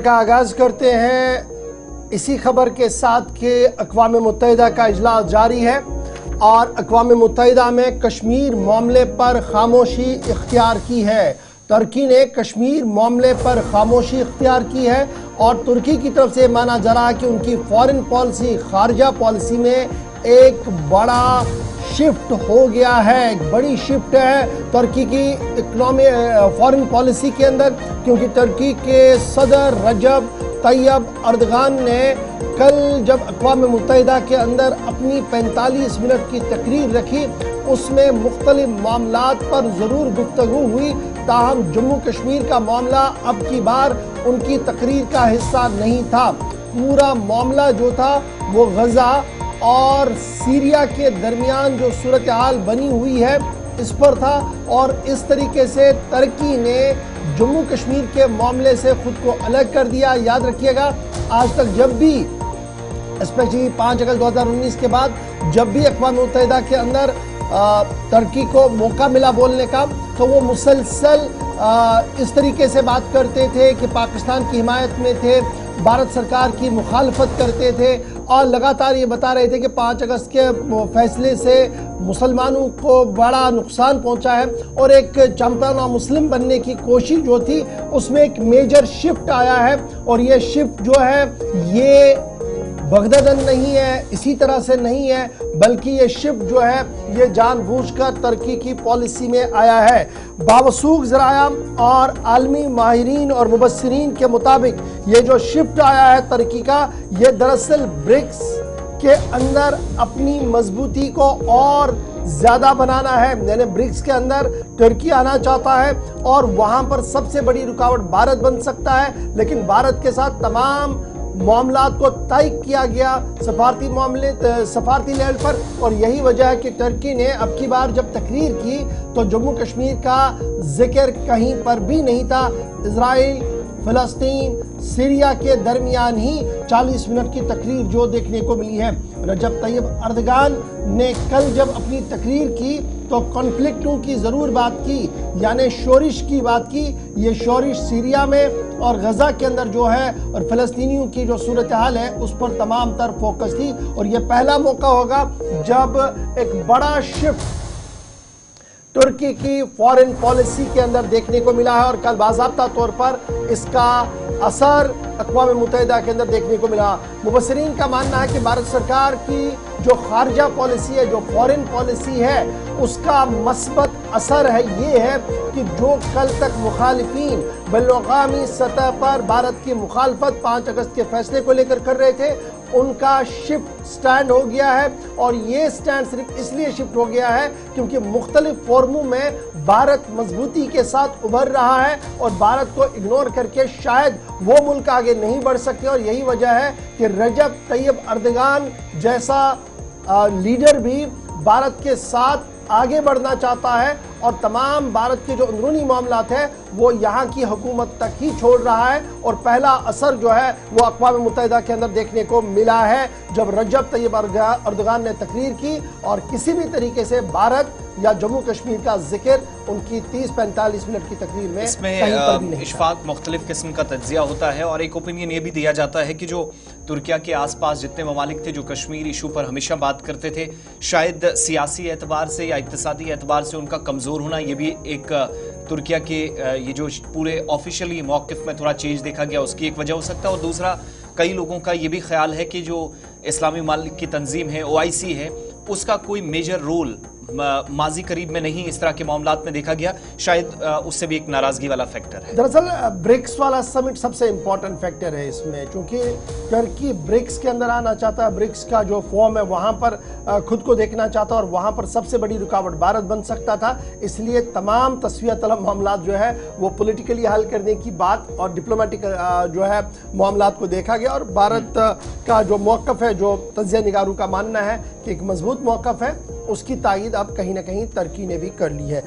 का आगाज करते हैं इसी खबर के साथ कि अक़वाम मुत्तहिदा का इजलास जारी है और अक़वाम मुत्तहिदा में कश्मीर मामले पर खामोशी इख्तियार की है। तुर्की ने कश्मीर मामले पर खामोशी इख्तियार की है और तुर्की की तरफ से माना जा रहा है कि उनकी फॉरेन पॉलिसी, खारजा पॉलिसी में एक बड़ा शिफ्ट हो गया है, एक बड़ी शिफ्ट है तुर्की की इकोनॉमी फॉरेन पॉलिसी के अंदर, क्योंकि तुर्की के सदर रजब तैयब अर्दगान ने कल जब अक़वाम मुत्तहिदा के अंदर अपनी 45 मिनट की तकरीर रखी, उसमें मुख्तलिफ मामलात पर ज़रूर गुफ्तगू हुई। ताहम जम्मू कश्मीर का मामला अब की बार उनकी तकरीर का हिस्सा नहीं था। पूरा मामला जो था वो गज़ा और सीरिया के दरमियान जो सूरत हाल बनी हुई है इस पर था और इस तरीके से तुर्की ने जम्मू कश्मीर के मामले से खुद को अलग कर दिया। याद रखिएगा, आज तक जब भी स्पेशली 5 अगस्त 2019 के बाद जब भी अक़वाम मुत्तहिदा के अंदर तुर्की को मौका मिला बोलने का, तो वो मुसलसल इस तरीके से बात करते थे कि पाकिस्तान की हिमायत में थे, भारत सरकार की मुखालफत करते थे और लगातार ये बता रहे थे कि 5 अगस्त के फैसले से मुसलमानों को बड़ा नुकसान पहुंचा है और एक चैंपियन ऑफ मुस्लिम बनने की कोशिश जो थी उसमें एक मेजर शिफ्ट आया है। और ये शिफ्ट जो है ये बगददन नहीं है, इसी तरह से नहीं है, बल्कि ये शिफ्ट जो है ये जानबूझकर तुर्की की पॉलिसी में आया है। बावसूख ज़राया और आलमी माहिरीन और मुबस्सिरीन के मुताबिक ये जो शिफ्ट आया है तुर्की का, ये दरअसल ब्रिक्स के अंदर अपनी मजबूती को और ज़्यादा बनाना है। यानी ब्रिक्स के अंदर तुर्की आना चाहता है और वहाँ पर सबसे बड़ी रुकावट भारत बन सकता है, लेकिन भारत के साथ तमाम मामलात को तय किया गया सफारती लेवल पर। और यही वजह है कि तुर्की ने अब की बार जब तकरीर की तो जम्मू कश्मीर का जिक्र कहीं पर भी नहीं था। इजराइल, फ़लस्तीन, सीरिया के दरमियान ही 40 मिनट की तकरीर जो देखने को मिली है। रजब तैयब अर्दगान ने कल जब अपनी तकरीर की तो कॉन्फ्लिक्टों की ज़रूर बात की, यानी शोरिश की बात की। ये शोरिश सीरिया में और गज़ा के अंदर जो है और फ़लस्तीनियों की जो सूरत हाल है उस पर तमाम तर फोकस थी। और ये पहला मौका होगा जब एक बड़ा शिफ्ट तुर्की की फॉरेन पॉलिसी के अंदर देखने को मिला है और कल बाज़ाब्ता तौर पर इसका असर अक़वाम मुत्तहिदा के अंदर देखने को मिला। मुबस्सिरीन का मानना है कि भारत सरकार की जो खारजा पॉलिसी है, जो फॉरेन पॉलिसी है, उसका मस्बत असर है ये है कि जो कल तक मुखालिफिन बैनुल-अक़वामी सतह पर भारत की मुखालफत 5 अगस्त के फैसले को लेकर कर रहे थे, उनका शिफ्ट स्टैंड हो गया है। और ये स्टैंड सिर्फ इसलिए शिफ्ट हो गया है क्योंकि मुख्तलिफ फोरमों में भारत मजबूती के साथ उभर रहा है और भारत को इग्नोर करके शायद वो मुल्क आगे नहीं बढ़ सकते। और यही वजह है कि रजब तैयब अर्दगान जैसा लीडर भी भारत के साथ आगे बढ़ना चाहता है और तमाम भारत के जो अंदरूनी मामलात हैं वो यहाँ की हुकूमत तक ही छोड़ रहा है। और पहला असर जो है वो अक़वाम मुत्तहिदा के अंदर देखने को मिला है जब रजब तैयब अर्दगान ने तकरीर की और किसी भी तरीके से भारत या जम्मू कश्मीर का जिक्र उनकी 30-45 मिनट की तकरीर में कहीं पर भी नहीं। इशफाक, मुख्तलिफ किस्म का तज्जिया होता है और एक ओपिनियन ये भी दिया जाता है कि जो तुर्किया के आसपास जितने ममालिक थे जो कश्मीर इशू पर हमेशा बात करते थे, शायद सियासी एतबार से या इक़्तिसादी एतबार से उनका कमज़ोर होना, ये भी एक तुर्किया के ये जो पूरे ऑफिशियली मौक़िफ़ में थोड़ा चेंज देखा गया उसकी एक वजह हो सकता है। और दूसरा, कई लोगों का ये भी ख्याल है कि जो इस्लामी ममालिक की तंजीम है OIC है, उसका कोई मेजर रोल माजी करीब में नहीं इस तरह के मामलात में देखा गया, शायद उससे भी एक नाराज़गी वाला फैक्टर है। दरअसल ब्रिक्स वाला समिट सबसे इम्पोर्टेंट फैक्टर है इसमें, क्योंकि तुर्की ब्रिक्स के अंदर आना चाहता है, ब्रिक्स का जो फॉर्म है वहाँ पर खुद को देखना चाहता है और वहाँ पर सबसे बड़ी रुकावट भारत बन सकता था। इसलिए तमाम तस्वीर तलब मामलात जो है वो पॉलिटिकली हल करने की बात और डिप्लोमेटिक जो है मामलात को देखा गया। और भारत का जो मौक़िफ़ है, जो तज्ज़िया निगारों का मानना है कि एक मजबूत मौक़िफ़ है, उसकी तायीद अब कहीं ना कहीं तुर्की ने भी कर ली है।